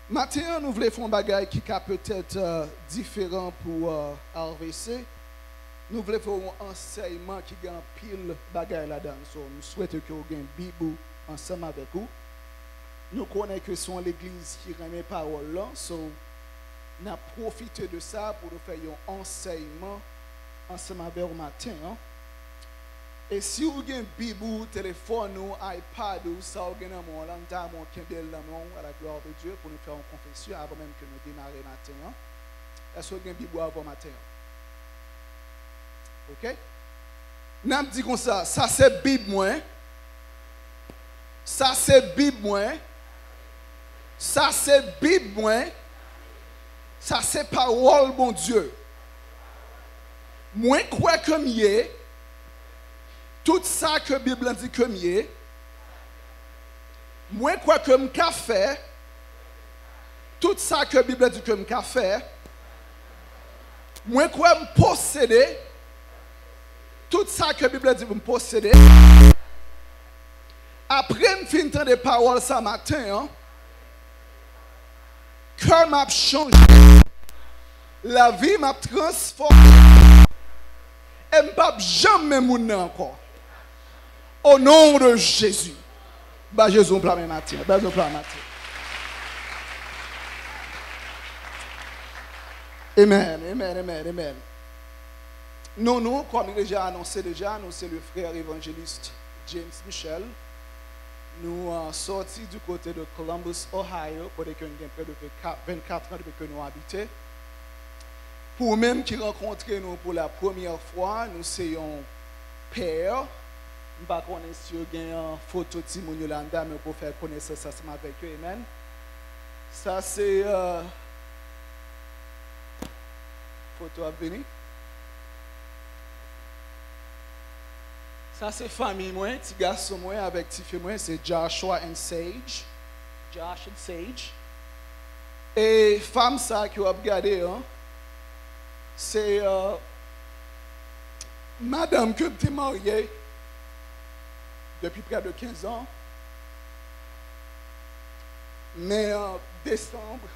Maintenant, nous voulons faire un bagage qui est peut-être différent pour RVC. Nous voulons faire un enseignement qui a un pile bagage là-dedans. So, nous souhaitons que vous ayez une Bible ensemble avec vous. Nous connaissons que c'est l'église qui remet parole là. So, nous avons profité de ça pour nous faire un enseignement ensemble avec vous matin. Hein? Et si vous avez une Bible, téléphone ou iPad ou ça, vous avez un lanta, mon Kindle à la gloire de Dieu pour nous faire une confession avant même que nous démarrions matin. Hein? Est-ce que vous avez une Bible avant matin? Ok? Nous dit comme ça c'est Bible moi. Ça c'est Bible moi. Ça c'est Bible moi. Ça c'est parole bon Dieu. Moi quoi comme y tout ça que la Bible dit comme y moi quoi comme café tout ça que la Bible dit comme café moi quoi me posséder tout ça que la Bible dit me posséder après me fin des paroles ce matin hein, cœur m'a changé la vie m'a transformé et m'a jamais moun encore. Au nom de Jésus. Bah Jésus on plan matin. Bah Jésus plan matin. Amen, amen, amen, amen. Nous, comme déjà annoncé nous c'est le frère évangéliste James Michel. Nous sortis du côté de Columbus, Ohio, pour que nous avons près de 24 ans depuis que nous habitons. Pour même qui rencontrent nous pour la première fois, nous sommes père. Je ne sais pas si vous avez une photo de Timon Yolanda, mais pour faire connaissance avec eux. Amen. Ça, c'est photo à venir. Ça, c'est famille, moi, petit garçon, moi, avec petit fille, moi, c'est Joshua and Sage. Josh and Sage. Et femme, ça, qui vous regardez, hein, c'est madame que tu es mariée depuis près de 15 ans. Mais en décembre,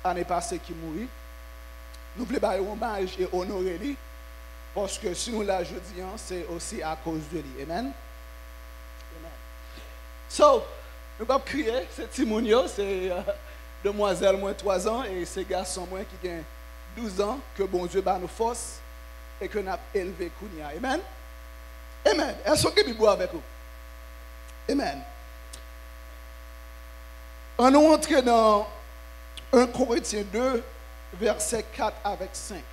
l'année passée, qui mourit, nous voulons faire un hommage et honorer lui. Parce que si nous la jeudi, c'est aussi à cause de lui. Amen. Amen. So, nous allons crier, c'est Timonio, c'est demoiselle moins 3 ans et c'est garçon moins qui gagne 12 ans, que bon Dieu bat nos forces et que nous avons élevé Kounia. Amen. Amen. Est-ce que vous avec vous? Amen. On est entré dans 1 Corinthiens 2, versets 4 avec 5.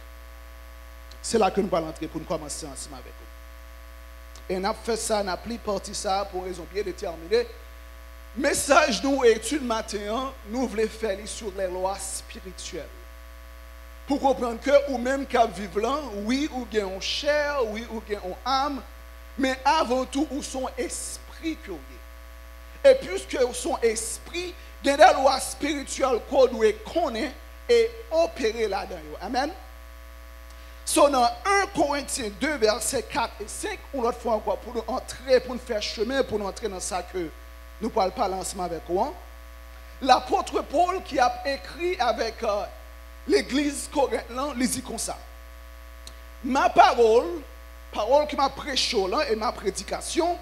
C'est là que nous allons entrer pour nous commencer ensemble avec vous. Et nous avons fait ça, nous avons pris parti ça pour raison bien déterminée. Message nous étude matin, nous voulons faire sur les lois spirituelles. Pour comprendre que, ou même qu'à vivre là, oui, ou bien en chair, oui, ou bien en âme, mais avant tout, ou son esprit que vous avez. Et puisque son esprit, il y a des lois spirituelles qu'on doit connaître et opérer là-dedans. Amen. So, dans 1 Corinthiens 2, versets 4 et 5, ou l'autre fois encore, pour nous entrer, pour nous faire chemin, pour nous entrer dans ça que nous ne parlons pas ensemble avec vous. L'apôtre Paul qui a écrit avec l'église corinthienne, il dit comme ça. Ma parole qui m'a prêché là et ma prédication,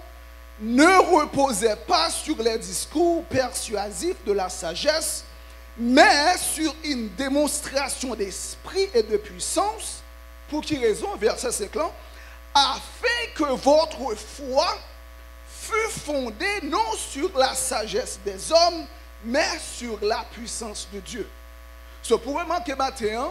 ne reposait pas sur les discours persuasifs de la sagesse, mais sur une démonstration d'esprit et de puissance. Pour qui raison, verset 5 là, afin que votre foi fût fondée non sur la sagesse des hommes, mais sur la puissance de Dieu. Ce pour manquer matin,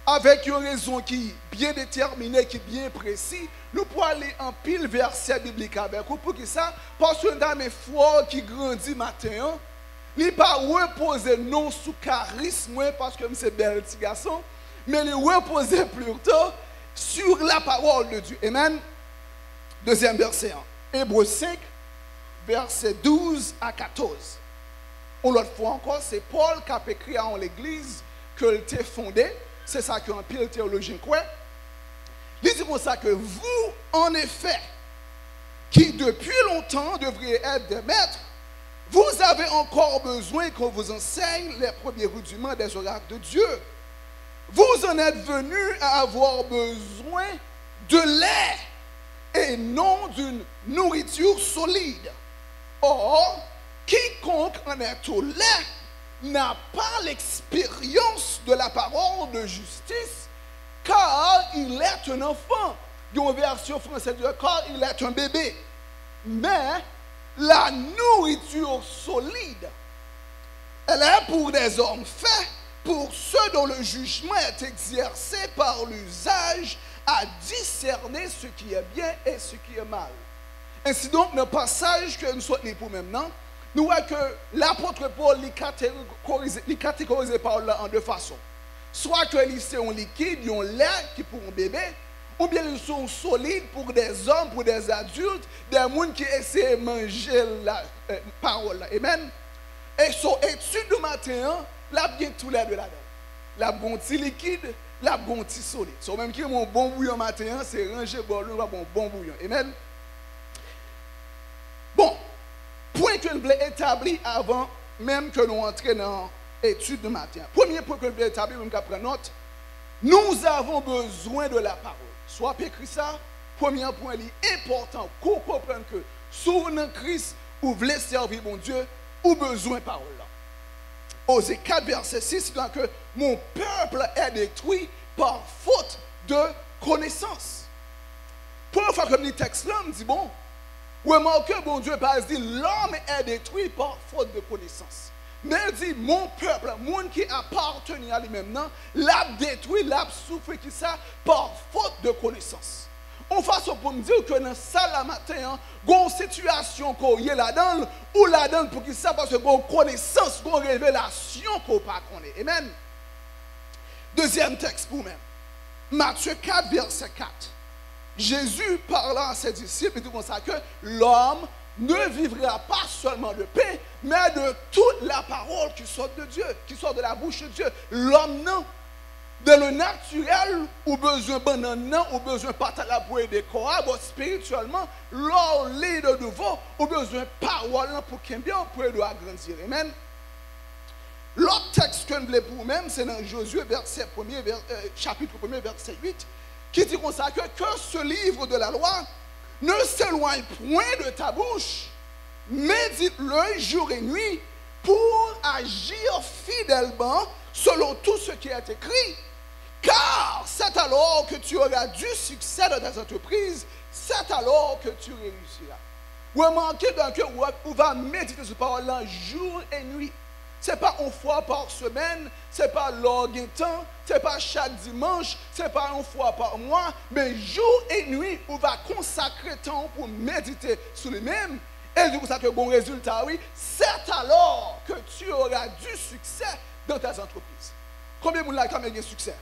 avec une raison qui est bien déterminée, qui est bien précise, nous pouvons aller en pile verset biblique avec vous. Pour que ça, parce que dans mes foi qui grandit matin, il ne pas reposer non sous charisme, parce que c'est bel petit garçon, mais il reposer plutôt sur la parole de Dieu. Amen. Deuxième verset. Hébreux 5, verset 12 à 14. Une autre fois encore, c'est Paul qui a écrit en l'église que l'était fondé. C'est ça qu'un pile théologien croit. Il dit comme ça que vous, en effet, qui depuis longtemps devriez être des maîtres, vous avez encore besoin qu'on vous enseigne les premiers rudiments des oracles de Dieu. Vous en êtes venus à avoir besoin de lait et non d'une nourriture solide. Or, quiconque en est au lait n'a pas l'expérience de la parole de justice, car il est un enfant. Dans la version française du corps, il est un bébé. Mais la nourriture solide, elle est pour des hommes faits, pour ceux dont le jugement est exercé par l'usage à discerner ce qui est bien et ce qui est mal. Ainsi donc, dans le passage que nous souhaitons pour maintenant, nous voyons que l'apôtre Paul les catégorise par là en deux façons. Soit que c'est un liquide, un lait qui pour un bébé, ou bien ils sont solides pour des hommes, pour des adultes, des gens qui essaient de manger la parole. Amen. Et son étude de matin, là, bien tous les deux là-dedans. La bonté liquide, la bonté solide. So, même qui est mon bon bouillon matin, c'est ranger bon bouillon. Amen. Bon, point que nous voulons établir avant même que nous entrions dans l'étude de matin. Premier point que nous voulons établir, même qu'à prendre note, nous avons besoin de la parole. Soit écrit ça, premier point important, qu'on comprenne que sur le Christ, ou voulez servir mon Dieu, ou besoin de parole. Osée 4, verset 6, donc que mon peuple est détruit par faute de connaissance. Pour fois que le texte là, me dit bon, remarquez, bon Dieu, parce que l'homme est détruit par faute de connaissance. Mais il dit, mon peuple, monde qui appartient à lui-même, l'a détruit, l'a souffert qui ça par faute de connaissance. On façon pour me dire que dans ça la matin, il y a une situation qu'on y est là-dedans, ou là-dedans pour qui ça, parce que une connaissance, une révélation qu'on pas connaît. Amen. Deuxième texte pour même. Matthieu 4, verset 4. Jésus parlant à ses disciples, il dit comme ça que l'homme ne vivra pas seulement de pain, mais de toute la parole qui sort de Dieu, qui sort de la bouche de Dieu. L'homme, non. Dans le naturel, ou besoin banane, ou besoin patate la pour aider corps, spirituellement, l'or lit de nouveau, ou besoin parole pour qu'il bien pour aider à grandir. Amen. L'autre texte que nous voulons pour nous-mêmes, c'est dans Josué chapitre 1, verset 8, qui dit comme ça que ce livre de la loi ne s'éloigne point de ta bouche, médite-le jour et nuit pour agir fidèlement selon tout ce qui est écrit. Car c'est alors que tu auras du succès dans tes entreprises, c'est alors que tu réussiras. Remarquez dans que on va méditer sur parole jour et nuit. Ce n'est pas une fois par semaine, ce n'est pas lors d'un temps, ce n'est pas chaque dimanche, ce n'est pas une fois par mois, mais jour et nuit, on va consacrer temps pour méditer sur lui-même. Et du coup, ça que bon résultat, oui, c'est alors que tu auras du succès dans tes entreprises. Combien de gens ont quand même succès?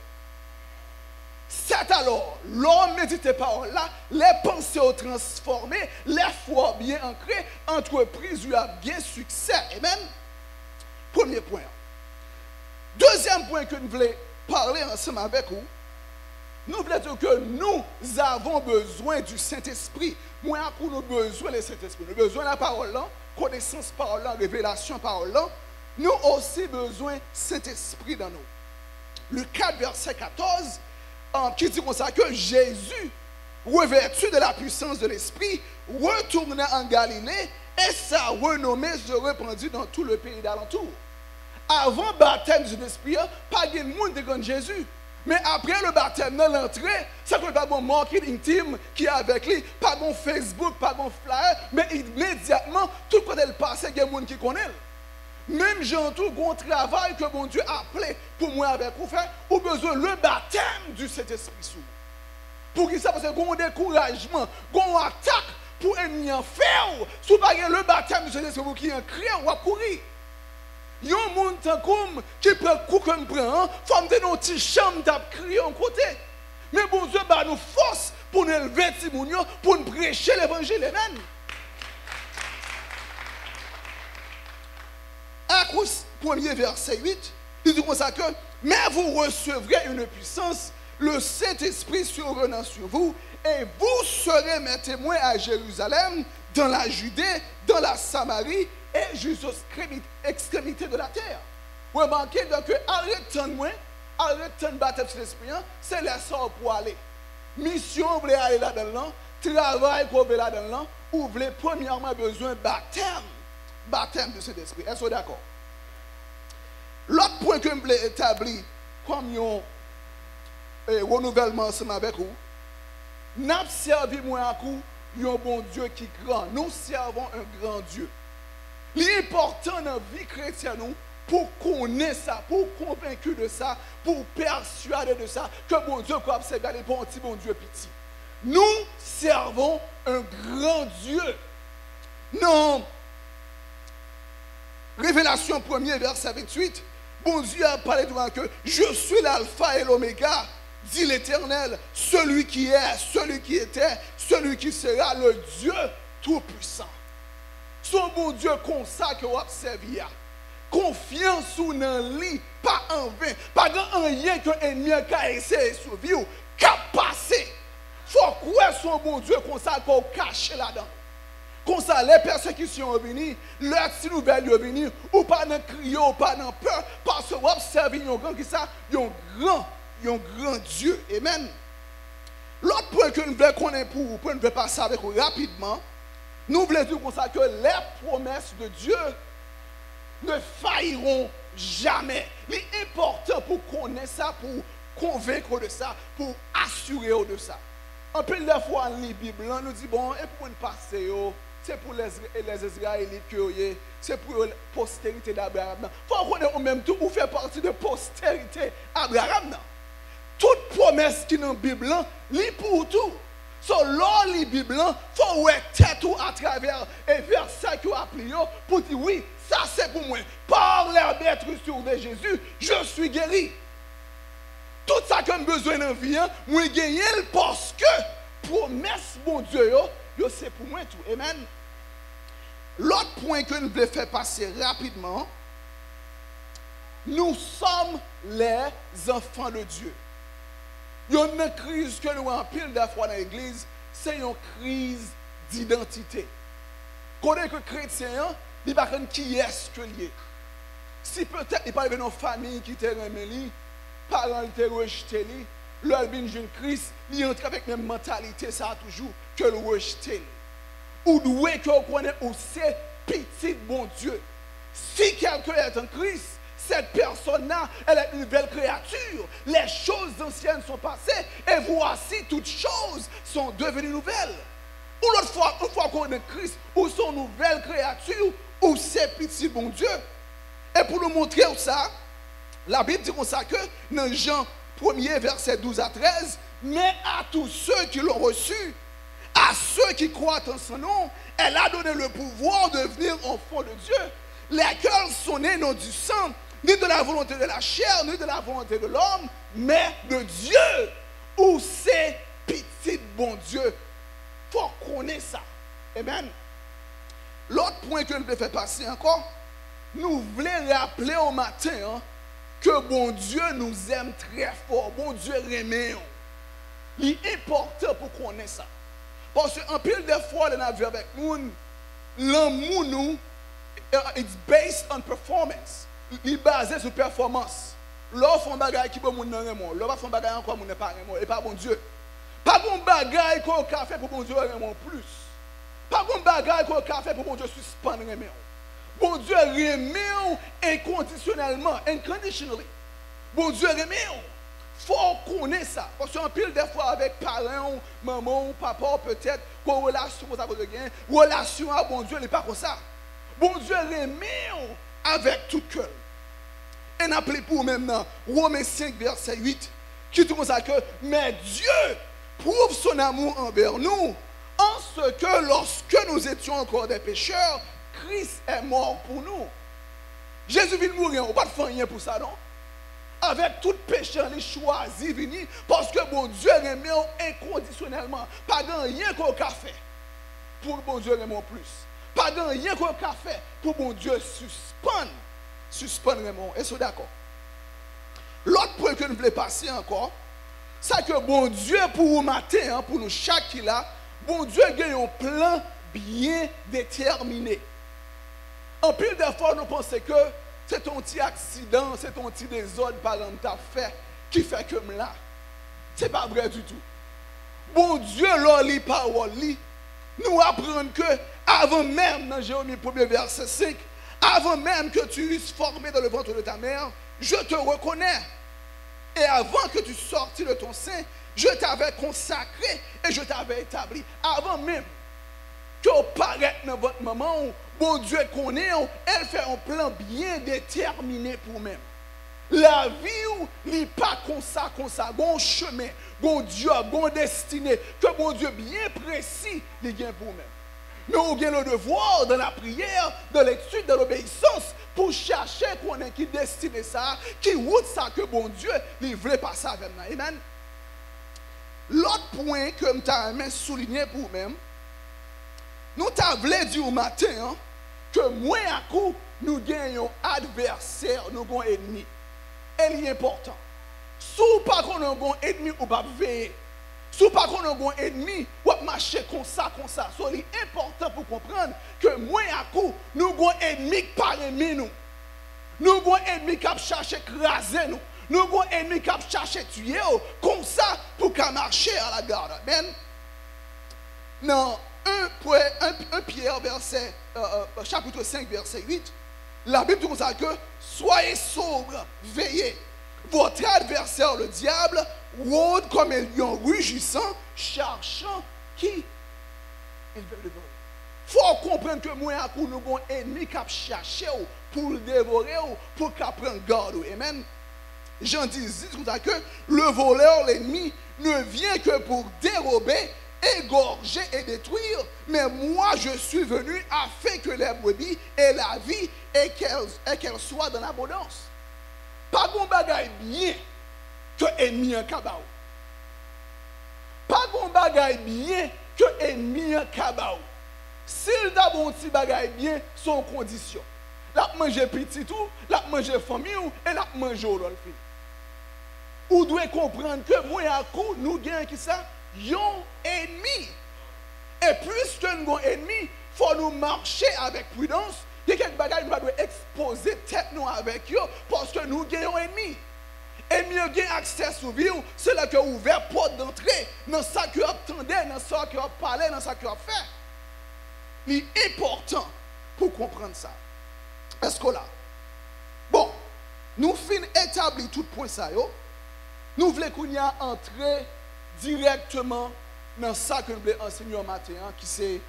C'est alors, l'homme médite par là, les pensées ont transformé, les foi bien ancrées, entreprise lui a bien succès. Amen. Premier point. Deuxième point que nous voulons parler ensemble avec vous, nous voulons dire que nous avons besoin du Saint-Esprit. Moi, nous avons besoin du Saint-Esprit. Nous avons besoin de la parole, connaissance parole, révélation parole. Nous avons aussi besoin du Saint-Esprit dans nous. Le 4, verset 14, qui dit comme ça que Jésus, revêtu de la puissance de l'Esprit, retourna en Galilée et sa renommée se répandit dans tout le pays d'alentour. Avant le baptême du Saint-Esprit, pas de monde de Jésus. Mais après le baptême, dans l'entrée, ça ne peut pas bon marketing intime qui est avec lui, pas bon Facebook, pas bon flyer, mais immédiatement, tout quand elle passe, il y a des gens qui connaissent. Même j'ai tout bon travail que mon Dieu a appelé pour moi avec vous faire, ou besoin le baptême du Saint-Esprit sous. Pour qui ça, parce que un découragement, une attaque pour ennemi en faire, si vous n'avez pas le baptême du Saint-Esprit, vous qui en criez, on va courir. Il y a un monde qui prend le coup comme prend, il faut me dans petite chambre de crier en côté. Mais bon Dieu, bah, nous force pour nous élever pour nous prêcher l'évangile. Amen. Actes 1er verset 8, il dit comme ça que, mais vous recevrez une puissance, le Saint-Esprit survenant sur vous, et vous serez mes témoins à Jérusalem, dans la Judée, dans la Samarie, et jusqu'aux extrémités de la terre. Remarquez donc que arrêtez moi, arrêtez de baptême de l'esprit, c'est la sorte pour aller. Mission, vous voulez aller là-dedans, travail qu'on veut là-dedans, vous voulez premièrement besoin de baptême. Baptême de cet esprit. Est-ce que vous êtes d'accord? L'autre point que je voulais établir comme un renouvellement ensemble avec vous, nous servons un bon Dieu qui est grand. Nous servons un grand Dieu. L'important dans la vie chrétienne, pour connaître ça, pour convaincre de ça, pour persuader de ça, que bon Dieu peut observer les bons petits bon Dieu petit. Nous servons un grand Dieu. Non. Révélation 1er, verset 28. Bon Dieu a parlé devant que je suis l'alpha et l'oméga, dit l'Éternel, celui qui est, celui qui était, celui qui sera, le Dieu tout-puissant. Son bon Dieu consacre au observer. Confiance ou dans lui, pas en vain, pas dans rien que l'ennemi a essayé de survivre, qu'a passé. Faut croire son bon Dieu consacre au caché là-dedans. Comme ça, les persécutions sont venues, leurs petites nouvelles sont venues, ou pas dans crier, ou pas dans peur, parce que vous observez un grand qui ça, un grand Dieu. Amen. L'autre point que nous voulons connaître pour nous voulons passer avec vous rapidement, nous voulons dire comme ça que les promesses de Dieu ne failliront jamais. L'important pour connaître ça, pour convaincre de ça, pour assurer de ça. Un peu de fois, dans la Bible, on nous dit, bon, et pour nous passer, c'est pour les Israélites, c'est pour la postérité d'Abraham. Il faut qu'on ait même tout, ou faire partie de la postérité d'Abraham. Toute promesse qui est dans la Bible, c'est pour tout. So, lors de la Bible, il faut être tout à travers et verset qui a appelé pour dire oui, ça c'est pour moi. Par la béatitude de Jésus, je suis guéri. Tout ça que j'ai besoin d'en vie, moi gagner parce que promesse mon Dieu, c'est pour moi tout. Amen. L'autre point que nous voulons faire passer rapidement, nous sommes les enfants de Dieu. Il y a une crise que nous avons pile de fois dans l'église, c'est une crise d'identité. Quand on est chrétien, il n'y a pas qui est-ce que lié. Si peut-être il parle de nos familles qui étaient remis, parents qui étaient rejetés, leur bin jeune Christ, il entre avec la même mentalité, ça a toujours que le rejeter. Ou doué que vous connaissez où c'est petit bon Dieu. Si quelqu'un est en Christ, cette personne-là, elle est une nouvelle créature. Les choses anciennes sont passées et voici toutes choses sont devenues nouvelles. Ou l'autre fois, une fois qu'on est en Christ, ou son nouvelle créature, ou c'est petit bon Dieu. Et pour nous montrer ça, la Bible dit comme ça que dans Jean 1er, verset 12 à 13, mais à tous ceux qui l'ont reçu, à ceux qui croient en son nom, elle a donné le pouvoir de devenir enfants de Dieu, lesquels sont nés non du sang, ni de la volonté de la chair, ni de la volonté de l'homme, mais de Dieu, où c'est petit bon Dieu. Il faut connaître ça. Amen. L'autre point que nous devons faire passer encore, nous voulons rappeler au matin que bon Dieu nous aime très fort. Bon Dieu aime. Il est important pour connaître ça. Parce qu'en pile de fois dans la vie avec nous, l'amour nous, it's based on performance. Il est basé sur performance. L'on fait un bagage qui peut nous aimer. L'on fait un bagage encore nous ne pas aimer. Et pas bon Dieu. Pas bon bagage qu'on a fait pour bon Dieu aimer plus. Pas bon bagage qu'on a fait pour bon Dieu suspendre aimer. Bon Dieu aime inconditionnellement, unconditionally. Bon Dieu aime. Il faut connaître ça. Parce qu'en pile des fois avec parents, maman, papa, peut-être, qu'on relation comme ça, relation à bon Dieu, n'est pas comme ça. Bon Dieu aime avec tout cœur. Et n'appelez pour maintenant Romains 5, verset 8, qui dit comme ça que, mais Dieu prouve son amour envers nous, en ce que lorsque nous étions encore des pécheurs, Christ est mort pour nous. Jésus vient mourir, on ne va pas faire rien pour ça, non? Avec tout péché, il choisit de venir parce que bon Dieu aime inconditionnellement. Pas de rien qu'on a fait pour bon Dieu aime plus. Pas de rien qu'on a fait pour bon Dieu suspendre vraiment. Est-ce que d'accord? L'autre point que nous voulons passer encore, c'est que bon Dieu pour vous matin, pour nous chaque là, bon Dieu a un plan bien déterminé. En pile de fois, nous pensons que c'est ton petit accident, c'est ton petit désordre par exemple t'a fait qui fait que là. Ce n'est pas vrai du tout. Bon Dieu, là, les paroles, nous apprennent que avant même, dans Jérémie 1er verset 5, avant même que tu eusses formé dans le ventre de ta mère, je te reconnais. Et avant que tu sortis de ton sein, je t'avais consacré et je t'avais établi. Avant même que vous paraître dans votre maman, bon Dieu connaît, elle fait un plan bien déterminé pour même. La vie n'est pas comme ça, bon chemin, bon job, bon destinée, que bon Dieu bien précis, il vient pour même. Mais on a le devoir dans la prière, dans l'étude, dans l'obéissance, pour chercher qu'on est qui destiné ça, qui route ça que bon Dieu, il voulait passer avec nous. Amen. L'autre point que je t'ai souligné pour vous-même, nous t'avons dit au matin hein, que moi à coup, nous gagnons adversaire, nous avons ennemi. Et est important. Si vous pas qu'on a un ennemi ou pas veiller. Si vous pas qu'on a un ennemi, ou marcher comme ça. C'est important pour comprendre que moi à coup, nous avons un ennemi par ennemi nous. Nous avons un ennemi qui a cherché écraser nous. Nous avons un ennemi qui a cherché tuer comme ça pour qu'on marcher à la garde. Amen. Non, 1 Pierre verset, chapitre 5 verset 8. La Bible dit comme ça que soyez sobres, veillez. Votre adversaire, le diable, rôde comme un lion rugissant, cherchant qui il veut le dévorer. Il faut comprendre que moi, nous avons un ennemi qui a cherché pour le dévorer, pour qu'il prenne garde. Amen. Jean 10 dit comme ça que le voleur, l'ennemi, ne vient que pour dérober, égorger et détruire, mais moi je suis venu afin que les brebis aient la vie et qu'elles soient dans l'abondance. Pas bon bagaille bien que ennemi en cabao. Pas bon bagaille bien que ennemi en cabao. S'il a bon petit bagaille bien, son condition. La manger petit tout, la manger famille et la manger au l'autre. Vous devez comprendre que moi à coup nous gagnons qui ça? Yon ennemi. Et puisque nous avons un ennemi, il faut nous marcher avec prudence. Il y a quelques bagages nous devons exposer tête nous avec eux parce que nous avons un ennemi. Ennemi a accès sur vie, c'est là que ouvert porte d'entrée dans ça que vous attendez, dans ça que vous parlez, dans ça que vous faites. Il est important pour comprendre ça. Est-ce que là? Bon, nous finissons établir tout point ça. Nous voulons qu'on y a entré directement dans ça que nous voulons enseigner au matin, qui c'est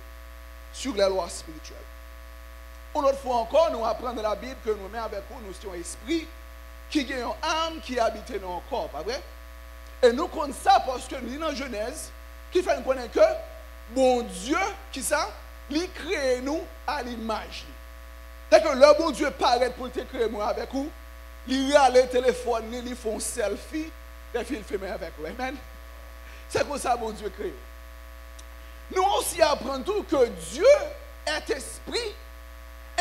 sur les lois spirituelles. Une autre fois encore, nous apprenons dans la Bible que nous mettons avec nous, nous sommes un esprit qui a une âme qui habite dans notre corps, pas vrai? Et nous connaissons ça parce que nous lisons dans Genèse, qui fait nous connaître que bon Dieu, qui ça, il crée nous à l'image. C'est que le bon Dieu paraît pour te créer moi avec vous, il a le téléphone, il fait un selfie, et puis il fait avec vous. Amen. C'est comme ça bon Dieu crée. Nous aussi apprenons tout que Dieu est esprit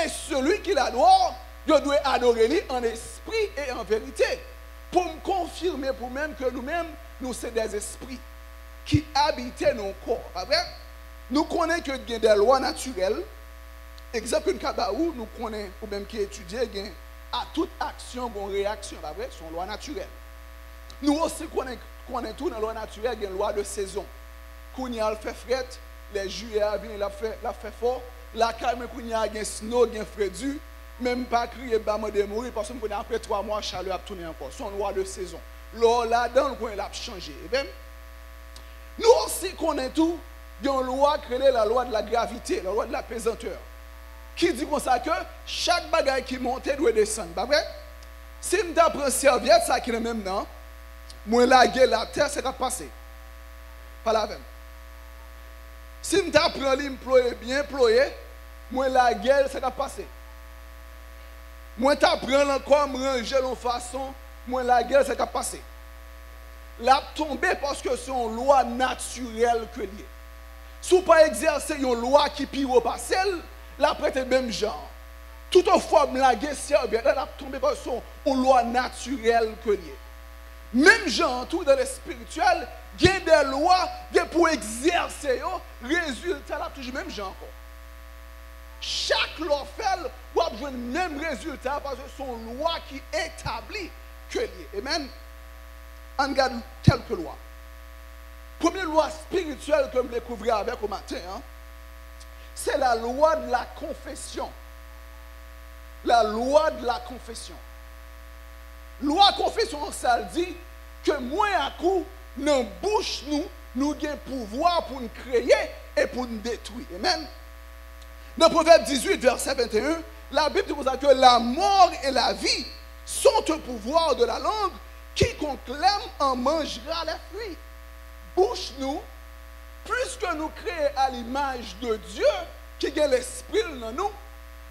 et celui qui l'adore, Dieu doit adorer lui en esprit et en vérité. Pour me confirmer pour même que nous-mêmes, nous sommes des esprits qui habitent nos corps. Pas vrai? Nous connaissons que il y a des lois naturelles. Exemple, une kabaou, nous connaissons, ou même qui étudie, à toute action, bonne réaction. Pas vrai? Ce sont lois naturelles. Nous aussi connaissons tout dans la loi naturelle, il y a une loi de saison. Quand il y a le fait fret, les juillet viennent, la fait fort. La calme, quand il y a un snow, il y a un frédu. Même pas crier, bâme de mourir, parce que après 3 mois, chaleur a tourné encore. C'est une loi de saison. Là-dedans, le coin, il a changé. Nous aussi connaissons tout. Il y a une loi qui est la loi de la gravité, la loi de la pesanteur. Qui dit comme ça que chaque bagaille qui monte doit descendre. Pas vrai? Si je prends serviette, ça qui est le même nom, moi laguer la terre, c'est va passer. Pas la même. Si je prends l'employé bien employé, moi laguer, c'est va passer. Moi t'apprends encore me ranger de façon, moi laguer, c'est va passer. La tomber parce que c'est une loi naturelle que liée. Si vous pas exercer une loi qui pire pas celle, la prête le même genre. Toutefois, la guerre serviette, elle a tombé par son loi naturelle que liée. Même genre, tout dans le spirituel, il y a des lois pour exercer, résultat là, toujours même genre. chaque loi fait, vous avez le même résultat parce que son loi qui établit que lié. Amen. On regarde quelques lois. Première loi spirituelle que je découvrir avec au matin, hein, c'est la loi de la confession. La loi de la confession. Loi confession, ça dit que moi à coup, dans la bouche nous avons pouvoir pour nous créer et pour nous détruire. Amen. Dans Proverbe 18, verset 21, la Bible dit que la mort et la vie sont au pouvoir de la langue. Quiconque l'aime en mangera les fruits. Bouche nous, puisque nous créons à l'image de Dieu, qui est l'esprit dans nous,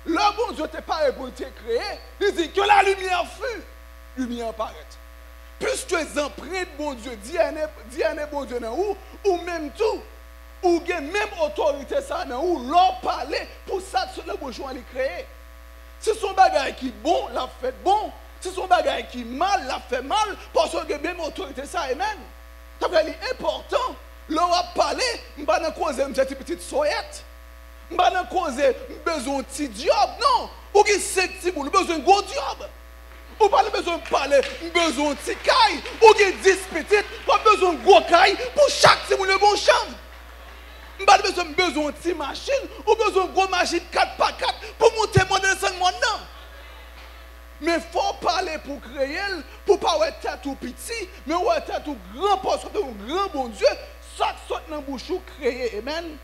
le bon Dieu n'est pas pour te créer, il dit que la lumière fut, lumière paraît. Puisque les empreintes, bon Dieu, dit bon Dieu dans ou même tout, ou même autorité ça dans ou, l'on parler pour ça sur le bourgeois les créer. Si son bagage qui est bon, l'a fait bon. Si son bagage qui est mal, l'a fait mal, parce que même autorité ça, amen. Ça veut dire important, l'on va parler, je ne vais pas causer une petite soyette. Je ne vais pas causer besoin de petit diable, non. Ou qui c'est petit boule, besoin de gros diable. Ou pas besoin de parler, besoin de petit caille. Ou qui 10 petites, pas besoin de gros caille pour chaque petit boule de bon chambre. Je n'ai pas besoin de petite machine, ou besoin de gros machine 4x4 pour monter mon descendre mon nom. Mais il faut parler pour créer, pour ne pas être tout petit, mais être tout grand, parce que un grand bon Dieu, chaque sorte dans la bouche créé. Amen.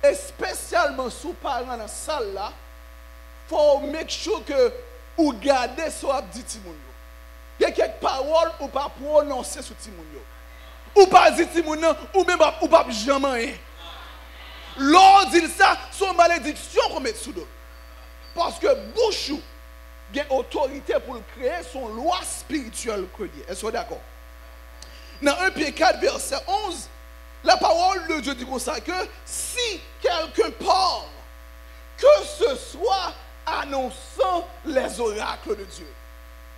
Et spécialement sous parents dans la salle là, il faut make sure que vous gardez ce que dit Timoun. Il y a quelques paroles ou pas prononcer sur Timoun. Ou pas dire Timoun, ou même ou pas jamais. L'on dit ça, son malédiction qu'on met sous l'eau. Parce que bouche il y a autorité pour le créer, son loi spirituelle que liée. Est-ce que vous êtes d'accord? Dans 1 Pierre 4, verset 11, la parole de Dieu dit comme ça que si quelqu'un parle, que ce soit annonçant les oracles de Dieu.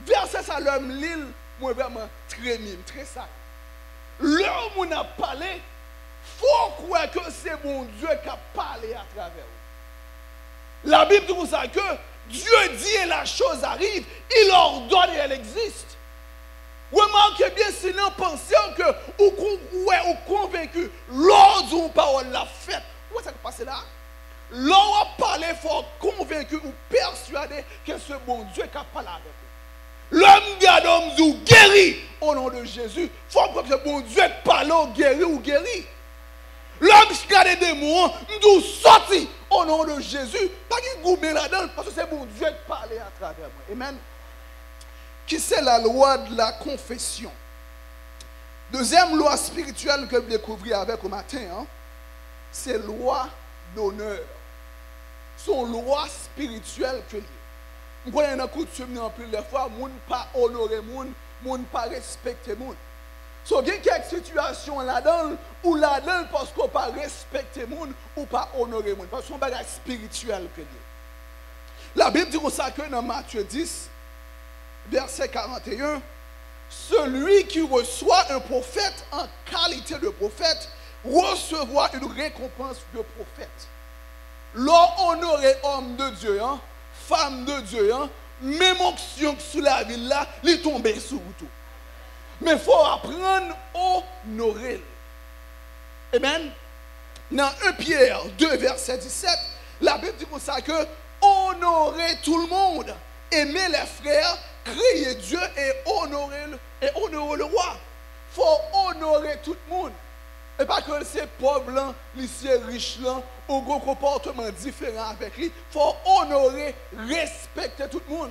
Verset ça, l'homme l'île, moi vraiment très mime, très sage. L'homme où on a parlé, il faut croire que c'est mon Dieu qui a parlé à travers vous. La Bible dit comme ça que Dieu dit et la chose arrive, il ordonne et elle existe. Remarquez bien, sinon pensez que ou convaincu, l'ordre ou parole l'a fait. Où est-ce que ça passe là? L'on a parlé, il faut convaincu ou persuadé que ce bon Dieu qui a parlé avec vous. L'homme garde homme ou guéri au nom de Jésus. Il faut que ce bon Dieu parle ou guéri ou guéri. L'homme qui garde des démons, nous sorti au nom de Jésus. Pas qu'il goûte là-dedans, parce que c'est bon Dieu qui parle à travers moi. Amen. Qui c'est la loi de la confession? Deuxième loi spirituelle que vous découvrez avec au matin, hein, c'est la loi d'honneur. Son loi spirituelle que vous prenez une coutume en plus de fois, moun pas honorer moun pas respecter moun. So, il y a quelques situations là-dedans, ou là-dedans, parce qu'on ne pas respecter moun ou pas honorer moun. Parce que c'est un bagage spirituel que Dieu. La Bible dit ça que dans Matthieu 10, verset 41, celui qui reçoit un prophète en qualité de prophète recevra une récompense de prophète. L'on honorer homme de Dieu, hein, femme de Dieu, hein, même onction sous la ville là, il tombe sur tout. Mais il faut apprendre à honorer. Amen. Dans 1 Pierre 2, verset 17, la Bible dit comme ça que honorer tout le monde, aimer les frères, crier Dieu et honorer le roi. Il faut honorer tout le monde. Et pas que c'est pauvre là, c'est riche là, ou gros comportement différent avec lui. Il faut honorer, respecter tout le monde.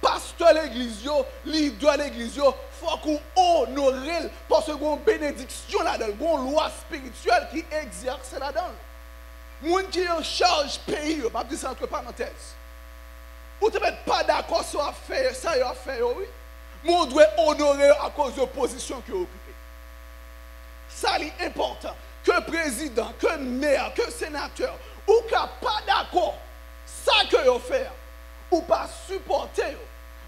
Pasteur l'église, leader l'église, il faut qu'on honore parce qu'il y a une bénédiction là-dedans, une loi spirituelle qui exerce là-dedans. Les gens qui sont en charge pays, je ne vais pas dire ça entre parenthèses. Vous n'êtes pas d'accord sur affaire, ça y a fait, oui. Mais on doit honorer à cause de la position que vous occupez. Ça est important. Que président, que maire, que sénateur, ou qui n'est pas d'accord, ça que vous faites, ou pas supporter,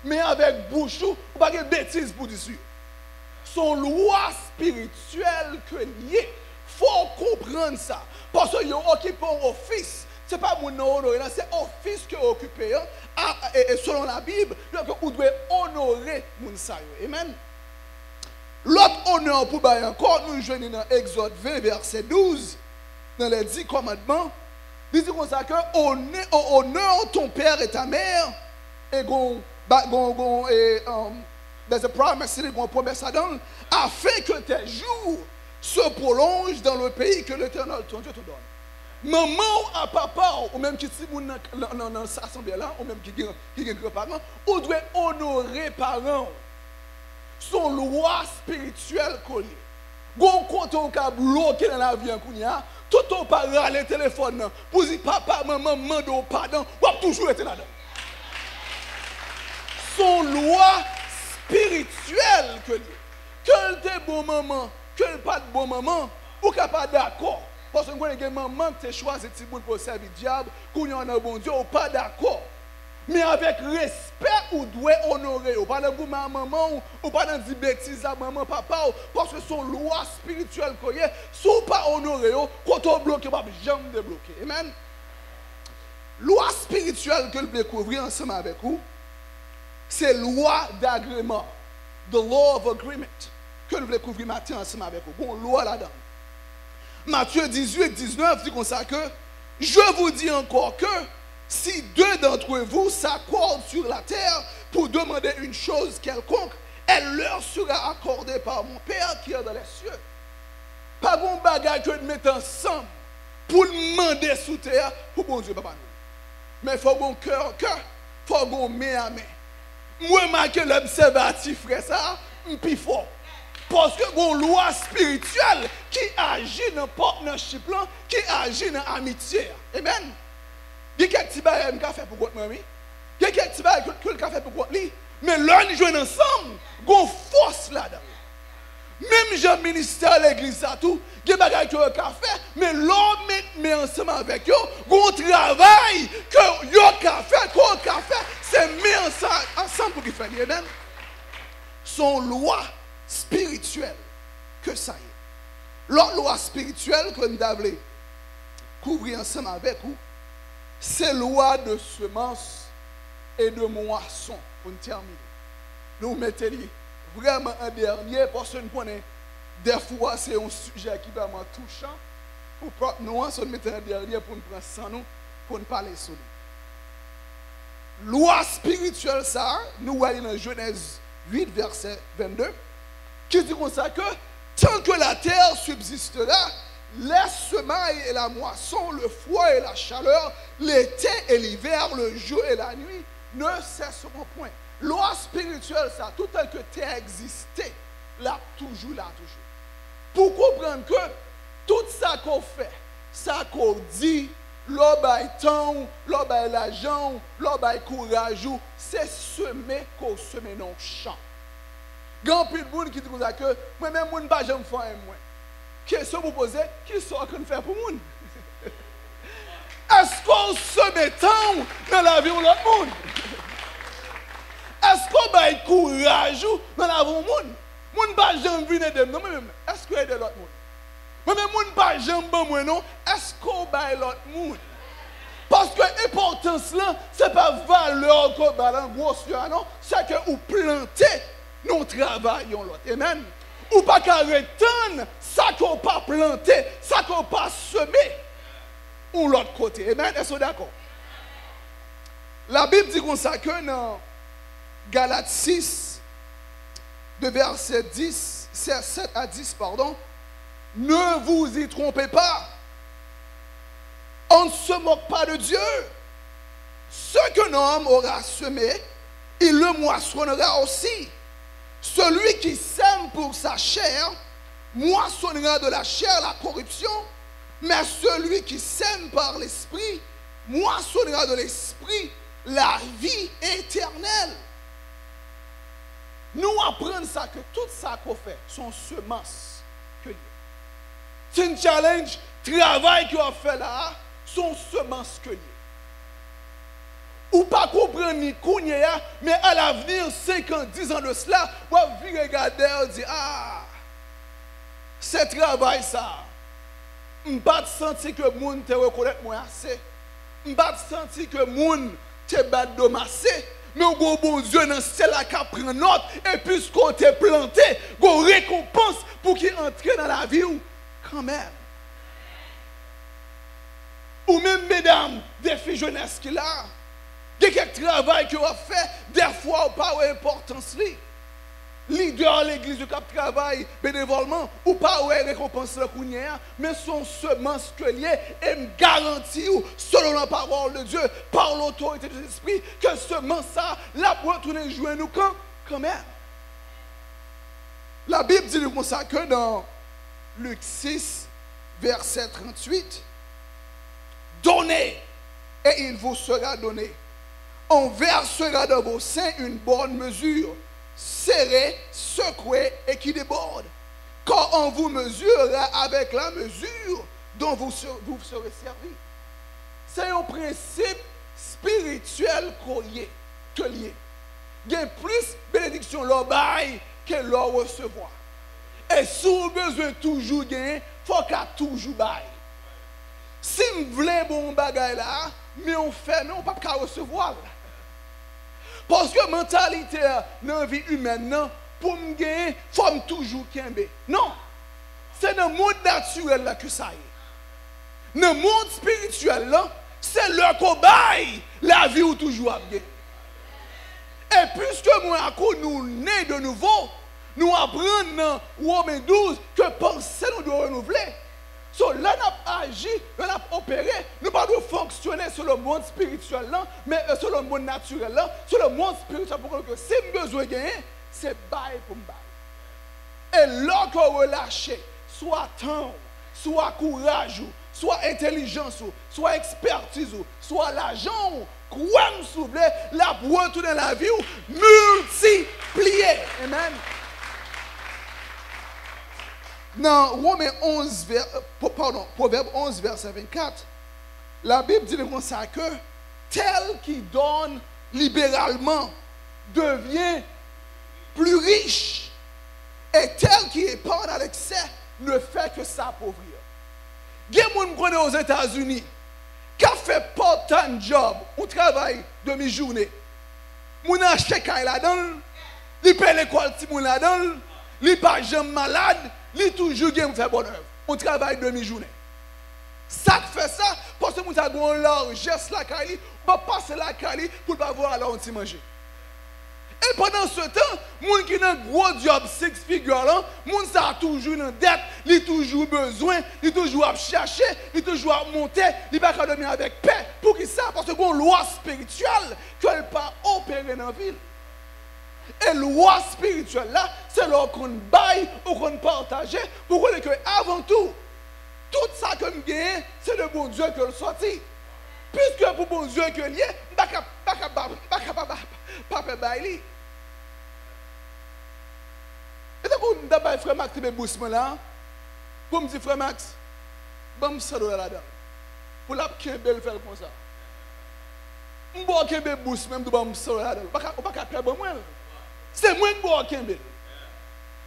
mais avec bouche, ou pas de bêtises pour dire. Son loi spirituelle que liée, il faut comprendre ça. Parce que vous occupez un office, Ce n'est pas mon honorer, c'est office que occupé. Et selon la Bible, vous devez honorer mon sayo. Amen. L'autre honneur pour bailler encore, nous jouons dans Exode 20, verset 12, dans les 10 commandements. Il dit comme ça que honore ton père et ta mère. Et there's a promise, il y a une promesse à donner, afin que tes jours se prolongent dans le pays que l'Éternel ton Dieu te donne. Maman ou papa, ou même qui est dans l'assemblée là, ou même qui est grand-parent, ou doit honorer parents. Son loi spirituelle collée. Gon compte on ka bloqué dans la vie en kounya, tout ton parent le téléphone pour dire papa maman mando pardon, ou a toujours été là-dedans. Son loi spirituelle que t'es bon maman, que pas de bon maman, ou ka pas d'accord. Parce que quand maman te choisi petit bout pour servir diable, qu'on y en a bon Dieu, ou pas d'accord. Mais avec respect, ou doit honorer. Ou pas de ma maman, ou pas de dire bêtises à maman, papa, parce que son loi spirituelle, si ou pas honorer, quand on bloque, on ne peut jamais débloquer. Amen. Loi spirituelle que je vais découvrir ensemble avec vous, c'est loi d'agrément. The law of agreement. Que je vais découvrir matin ensemble avec vous. Bon, loi là-dedans. Matthieu 18, 19 dit comme ça que je vous dis encore que si deux d'entre vous s'accordent sur la terre pour demander une chose quelconque, elle leur sera accordée par mon Père qui est dans les cieux. Pas bon bagage que de mettre ensemble pour demander sous terre pour bon Dieu, papa nous. Mais il faut bon cœur, il faut bon main à main. Moi, marqué l'observatif, frère, ça, plus fort. Parce que bon loi spirituelle qui agit dans le partnership, qui agit dans l'amitié. Amen. Il y a quelques petits bagages qui fait pour votre mamie. Il y a quelques petits bagages qui fait pour votre lit. Mais là, nous jouons ensemble. Il y a une force là-dedans. Même j'ai ministère à l'église, tout. Il y a des bagages qui fait. Mais l'homme met ensemble avec eux. Il y a un travail que vous avez fait. C'est mis ensemble pour qu'il fasse. Amen. Son loi spirituelle que ça y est. L'autre loi spirituelle que nous devons couvrir ensemble avec vous, c'est loi de semences et de moisson. Pour nous terminer. Nous mettons vraiment un dernier, parce que nous connaissons des fois c'est un sujet qui est vraiment touchant. Pour nous, nous mettons un dernier pour nous prendre sans nous, pour nous parler sur nous. Loi spirituelle, ça, nous voyons dans Genèse 8, verset 22. Qui dit comme ça que tant que la terre subsistera, les semailles et la moisson, le froid et la chaleur, l'été et l'hiver, le jour et la nuit ne cesseront point. Loi spirituelle, ça, tout tel que terre existait, là, toujours. Pour comprendre que tout ça qu'on fait, ça qu'on dit, l'obéi temps, l'obéi l'argent, l'obéi courage, c'est semer qu'on seme dans le champ. Grand pile de monde qui dit que moi-même, je ne vais pas faire moi. Question vous poser, qui sont qu'on fait pour moi? Est-ce qu'on se met dans la vie de l'autre monde? Est-ce qu'on a courage dans la vie de l'autre monde? Je ne vais pas jamais venir de moi. Est-ce qu'on aide l'autre monde? Moi-même, je ne vais pas jamais moi non. Est-ce qu'on a l'autre monde? Parce que l'importance là, ce n'est pas valeur qu'on a dans grosse non, c'est que vous plantez. Nous travaillons l'autre. Amen. Ou pas qu'à retendre ça qu'on pas planté, ça qu'on pas semé. Ou l'autre côté. Amen. Est-ce que d'accord? La Bible dit comme ça que dans Galates 6, de verset 10, 7 à 10, pardon, ne vous y trompez pas. On ne se moque pas de Dieu. Ce qu'un homme aura semé, il le moissonnera aussi. Celui qui sème pour sa chair, moissonnera de la chair la corruption, mais celui qui sème par l'esprit, moissonnera de l'esprit la vie éternelle. Nous apprenons ça, que tout ça qu'on fait sont semences. C'est un challenge, travail qu'on fait là, sont semences que ou pas comprendre ni kounya, mais à l'avenir, 5 ans, 10 ans de cela, vous allez regarder et dire, ah, c'est travail ça. Je ne pas sentir que le monde te reconnaît moi assez Je pas senti que moun te bat domassé. Mais au bon Dieu dans c'est là qui prend note et puisqu'on t'est planté, on récompense pour qu'il entre dans la vie quand même. Ou même mesdames, des filles jeunesse qui là, il y a quelques travail que vous fait, des fois pas d'importance. Leader l'église de cap travail bénévolement ou pas récompense le cougnier, mais son semence que lié et me garantit selon la parole de Dieu par l'autorité de l'esprit que semence ça la pour retourner jouer nous quand même. La Bible dit comme ça que dans Luc 6 verset 38, donnez et il vous sera donné. On versera dans vos seins une bonne mesure, serré, secoué et qui déborde. Quand on vous mesurera avec la mesure dont vous serez servi. C'est un principe spirituel que lié. Il y a plus bénédiction l'or bail que l'or recevoir. Et si vous avez besoin toujours gagner, il faut qu'à toujours bail. Si vous voulez bon bagay là, mais on fait, mais on ne peut pas recevoir. Parce que la mentalité dans la vie humaine, pour me gagner, il faut toujours kembe. Non. C'est dans le monde naturel là que ça y est. Dans le monde spirituel là, c'est le cobaye, la vie ou toujours à gagner. Et puisque nous nés de nouveau, nous apprenons dans Romains 12 que penser nous doit renouveler. So, là, on a agi, on a opéré, nous ne pouvons pas fonctionner sur le monde spirituel, là, mais sur le monde naturel, là, sur le monde spirituel, pour que si nous avons besoin de gagner, c'est bail pour me bail. Et là qu'on relâche, soit temps, soit courage, soit intelligence, soit expertise, soit l'argent, quoi nous souffle, la retourner dans la vie, multiplier. Amen. Dans Proverbe 11, verset 24, la Bible dit comme ça que tel qui donne libéralement devient plus riche et tel qui épargne à l'excès ne fait que s'appauvrir. Il y a des gens qui connaissent aux États-Unis qui ont fait part-time job, on travaille demi-journée. Ils achètent là-dedans, ils paient l'école là-dedans, ils ne sont pas jamais malades. Li toujours game fait bonne œuvre. On travaille demi-journée. Ça fait ça parce que nous avons largesse la Kali, on va passer la Kali pour ne pas voir là on s'y manger. Et pendant ce temps, moun qui a un gros job six figures là, moun ça a toujours une dette, il toujours besoin, il toujours à chercher, il toujours à monter, il pas qu'à dormir avec paix. Pour qui ça? Parce que une loi spirituelle qu'elle pas opérer dans la ville. Et loi spirituelle là, c'est là qu'on baille ou qu'on partage pour que avant tout ça que nous gagnons, c'est le bon Dieu que le sorti. Puisque pour bon Dieu que lié, pas bailler. Et donc d'abord frère Max te bousme là, pour me dire frère Max, bon ça là-dedans. Pour la kembel faire comme ça. M'bo kembel bousme même de bon ça là-dedans. Pas faire bon moi. C'est moins de Kembe.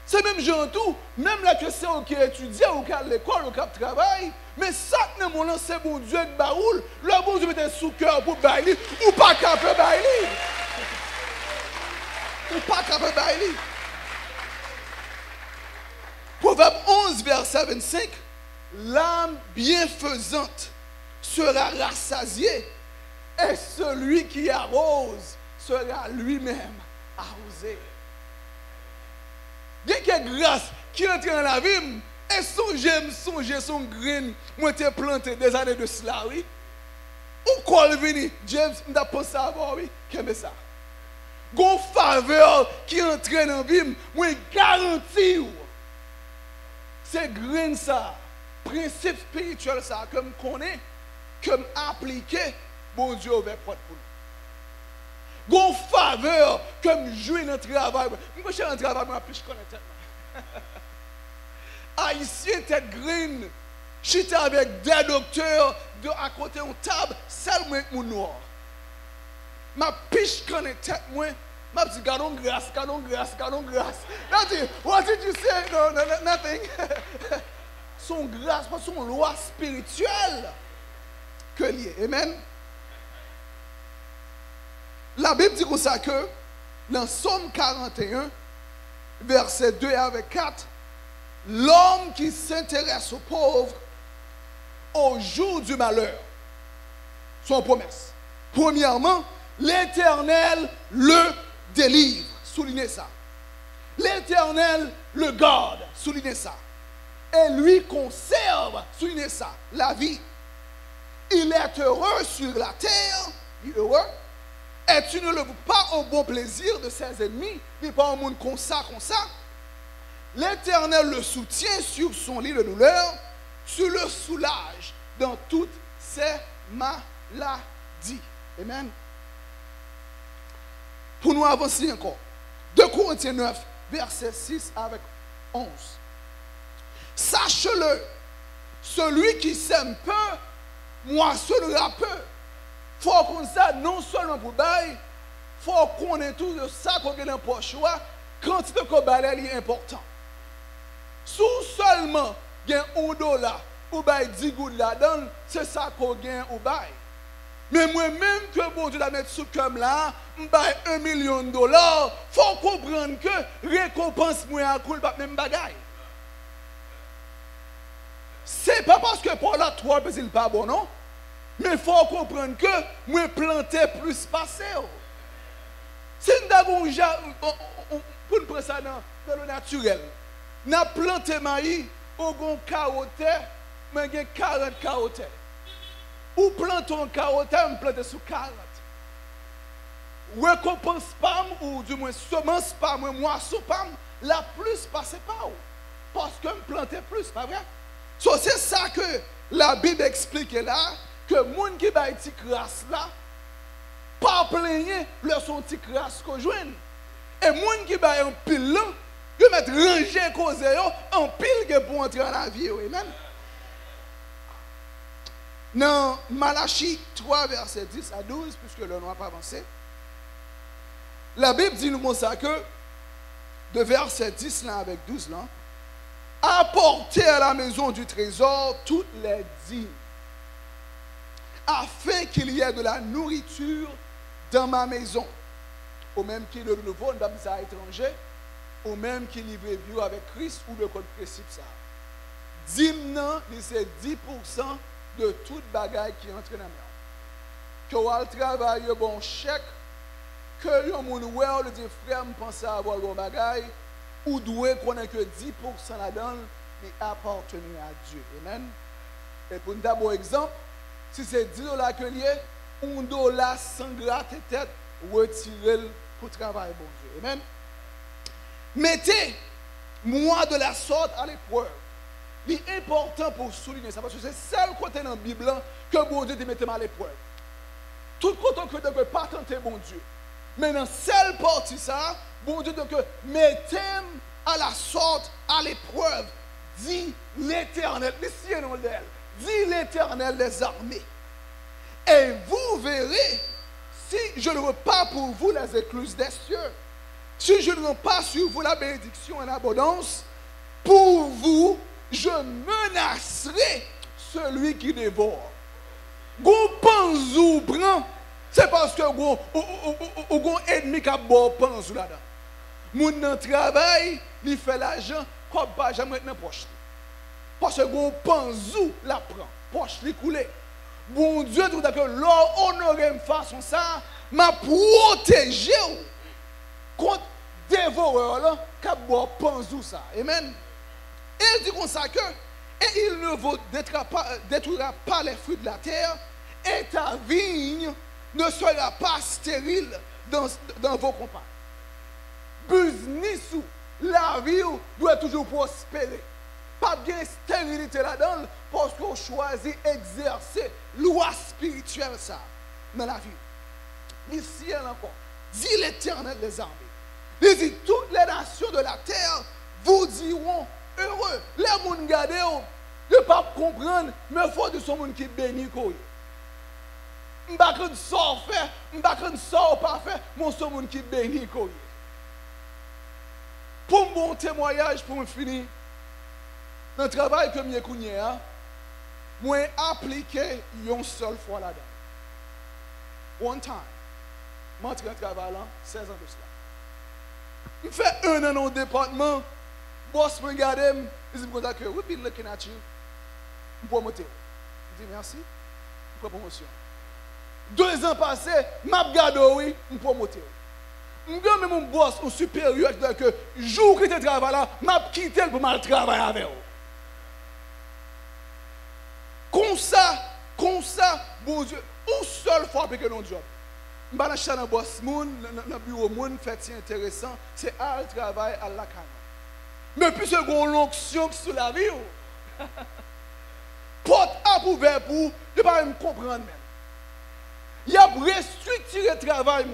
C'est même gens tout, même là que c'est qui étudie ou qui à l'école ou qui travaille, mais ça ne mon c'est bon Dieu de baoul, le bon Dieu mettait sous cœur pour bailler ou pas capable bailler. Ou pas capable bailler. Proverbe 11 verset 25, l'âme bienfaisante sera rassasiée et celui qui arrose sera lui-même arrosé. Il y a quelque grâce qui entre dans la vie et songer son grain, moi t'ai planté des années de cela, oui. Ou quoi le vini, James, n'a pas pensé avoir, oui, qu'est-ce ça? Gon faveur qui entre dans la vie, moi garantis, c'est grain ça, principe spirituel ça, comme connaît, comme appliqué, bon Dieu ouvert porte pour nous. Gon faveur comme jouer dans le travail. Moi, je suis dans le travail, je connais tellement. Haïtien, tête green, j'étais avec des docteurs à côté de table, seulement avec mon noir. Ma piche connaît tête, moi, ma petite gardons grâce. Là, tu dis, what did you say? No, nothing. Son grâce, son loi spirituelle que lié. Amen. La Bible dit comme ça que dans Somme 41, versets 2 avec 4, l'homme qui s'intéresse aux pauvres au jour du malheur, son promesse. Premièrement, l'Éternel le délivre. Soulignez ça. L'Éternel le garde. Soulignez ça. Et lui conserve, soulignez ça, la vie. Il est heureux sur la terre. Il est heureux. Et tu ne le vois pas au bon plaisir de ses ennemis. Il n'est pas un monde comme ça, comme ça. L'Éternel le soutient sur son lit de douleur. Tu le soulages dans toutes ses maladies. Amen. Pour nous avancer encore. 2 Corinthiens 9, verset 6 avec 11. Sache-le, celui qui sème peu, moissonnera peu. Il faut qu'on ça non seulement pour bailler, il faut qu'on ait tout de ça qu'on a dans le poche. Quantité de cobalet est important. Si seulement il y a $1 ou bail 10 gouttes là-dedans, c'est ça qu'on gagne ou bail. Mais moi-même que bon Dieu la mettre sous comme là, je bail $1 million, il faut comprendre que récompense moi à cool pas même bagaille. C'est pas parce que pour la 3 parce qu'il pas bon non. Mais il faut comprendre que moi planter plus passé. Si nous avons pour nous prendre ça dans le naturel. N'a planté maïs au gon carotte, mais j'ai 40 carottes. Ou plantons carotte, me planter sous 40. Récompense pas ou du moins semence pas moi sous pas la plus passe pas parce que me planter plus, pas vrai? So, c'est ça que la Bible explique là, que les gens qui ont une crasse là, pas plaigner leur son petit crasse qu'on joue. Et les gens qui ont un pile là, ils mettent ranger cause en pile pour entrer dans la vie. Amen. Dans Malachie 3, verset 10 à 12, puisque le nom n'a pas avancé, la Bible dit nous comme ça que, de verset 10 là avec 12 là, apportez à la maison du trésor toutes les dîmes, afin qu'il y ait de la nourriture dans ma maison. Au même qui le nouveau, on à étranger, au même qui livre bio avec Christ ou le code principe ça. Dîme, c'est 10% de toute bagaille qui entre dans la main. Que vous travaillez bon chèque, que vous avez dit frère, je pense à avoir un bagaille, ou doit connaître que 10% là-dedans, mais appartenir à Dieu. Amen. Et pour un bon exemple, si c'est $10 que lié, $1 sans gratter tête, retirez-le pour travailler, bon Dieu. Amen. Mettez-moi de la sorte à l'épreuve. C'est important pour souligner ça, parce que c'est le seul côté dans la Bible que bon Dieu te mette à l'épreuve. Tout côté que tu ne peux pas tenter, bon Dieu. Mais dans cette partie, ça, bon Dieu, donc, mettez à la sorte à l'épreuve, dit l'Éternel, dit l'Éternel des armées. Et vous verrez, si je ne veux pas pour vous les écluses des cieux, si je ne veux pas sur vous la bénédiction et l'abondance, pour vous, je menacerai celui qui dévore. Gon panzou prend, c'est parce que gon ennemi qui a bon panzou là-dedans. Moun nan travail, il fait l'argent, comme pas jamais dans poche. Parce que gon panzou la prend, poche li coulé. Bon Dieu, tout à que l'or honoré de façon ça, m'a protégé contre dévoreur là, qui a bon panzou ça. Amen. Et il dit comme ça que, et il ne vous détruira pas les fruits de la terre, et ta vigne ne sera pas stérile dans vos campagnes. Business, la vie doit toujours prospérer. Pas bien stérilité là-dedans, parce qu'on choisit d'exercer loi spirituelle ça, dans la vie. Ici, encore, dit l'Éternel des armées. Il dit, toutes les nations de la terre vous diront heureux. Les gens gardent, ne pas comprendre, mais il faut de son monde qui bénit. Je ne sais pas ça faire, je ne sais pas ça pas faire, mais son monde qui bénit. Pour mon témoignage, pour me finir, dans le travail que je connais, moi appliqué une seule fois là-dedans. One time. Je suis en travail là, 16 ans de cela. Je fais un an au département. Boss me regarde, il dit, we've been looking at you. Je peux monter. Je dis merci. Je peux promotion. 2 ans passés, je regarde, oui, je peux monter. Je dis, mon boss, mon supérieur, que jour que tu travailles là, je quitté pour mal travailler avec vous. Comme ça, bon Dieu, une seule fois que nous job. Je vais dans le boss, dans le bureau, fait intéressant, c'est à le travail à la canne. Mais puis c'est une l'onction sur la vie. Porte à ouvert pour, je ne peux pas me comprendre même. Il y a restructuré le travail.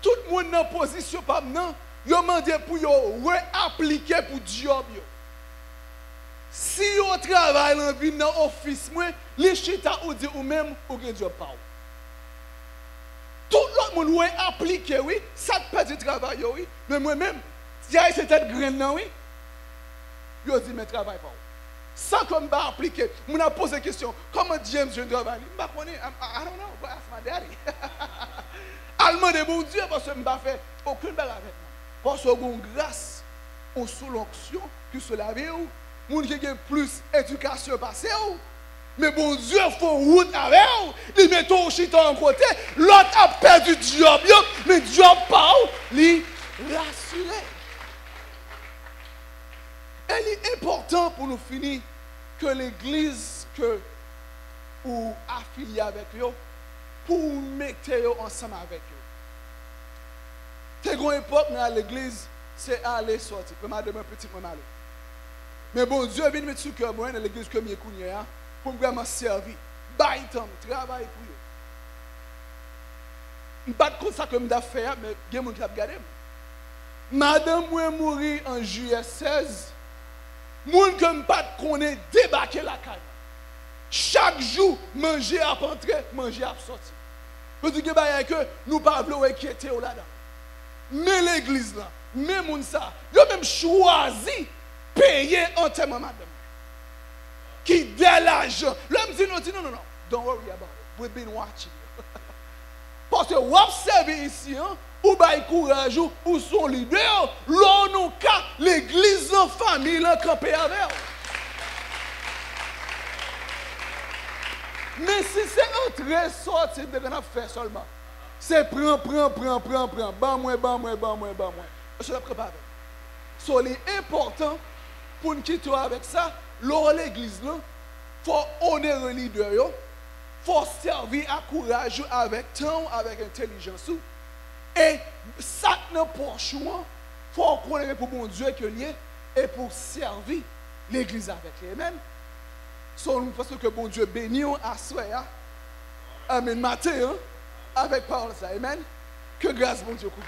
Tout le monde dans la position, il a demandé pour réappliquer pour le job. Si vous travaillez dans l'office, les chita ou dit ou même ou gen job pas. Tout le monde ouais appliquer oui, ça te perd du travail oui, mais moi-même, si j'ai cette graine oui, je dis mais travail pas. Sans comme pas appliquer, on a posé la question, comment James je travaille? Je ne connais pas, I don't know, but ask my daddy. Allemand de mon Dieu parce que je n'ai pas fait aucune belle avec moi. Parce que j'ai grâce aux sous l'onction que sur la vie ou moun qui a plus d'éducation passée. Mais bon Dieu, il faut route avec vous. Il met ton chiton en côté. L'autre a perdu du job. Mais le job pas il rassuré. Il est important pour nous finir que l'église que ou affiliée avec eux, pour mettre ensemble avec eux. C'est une époque dans l'église, c'est aller sortir. Je vais demander un petit peu aller. Mais bon Dieu vient mettre sur le cœur dans l'église que je connais pour vraiment servir. Bail temps, travail pour eux. Je ne sais pas comme ça que je dois faire, mais il y a des gens qui ont regardé. Madame est mourir en juillet 16. Les gens qui ne pas connaît débarquer la caille. Chaque jour, manger à entrer, manger à sortir. Parce que nous ne pouvons pas inquiéter là-dedans. Mais l'église là, même on ça, ils ont même choisi payer entièrement madame. Qui dès l'argent. L'homme dit non, don't worry about it. We've been watching you. Parce que vous observez ici, hein, ou bail courage, ou son leader, l'on nous cas l'église en famille, là, campé avec. Mais si c'est entrer, sortir, de qu'on a fait seulement. C'est prends. Ban moi. Je la prépare. C'est important pour nous quitter avec ça. Lors de l'église, il faut honorer le leader, il faut servir à courage avec temps, avec intelligence. Et ça n'a pas choix. Il faut connaître pour mon Dieu que lié et pour servir l'église avec lui. Amen. Parce que bon Dieu bénit à soi. Amen. Matin, avec parole ça. Amen. Que grâce, bon Dieu, couvre.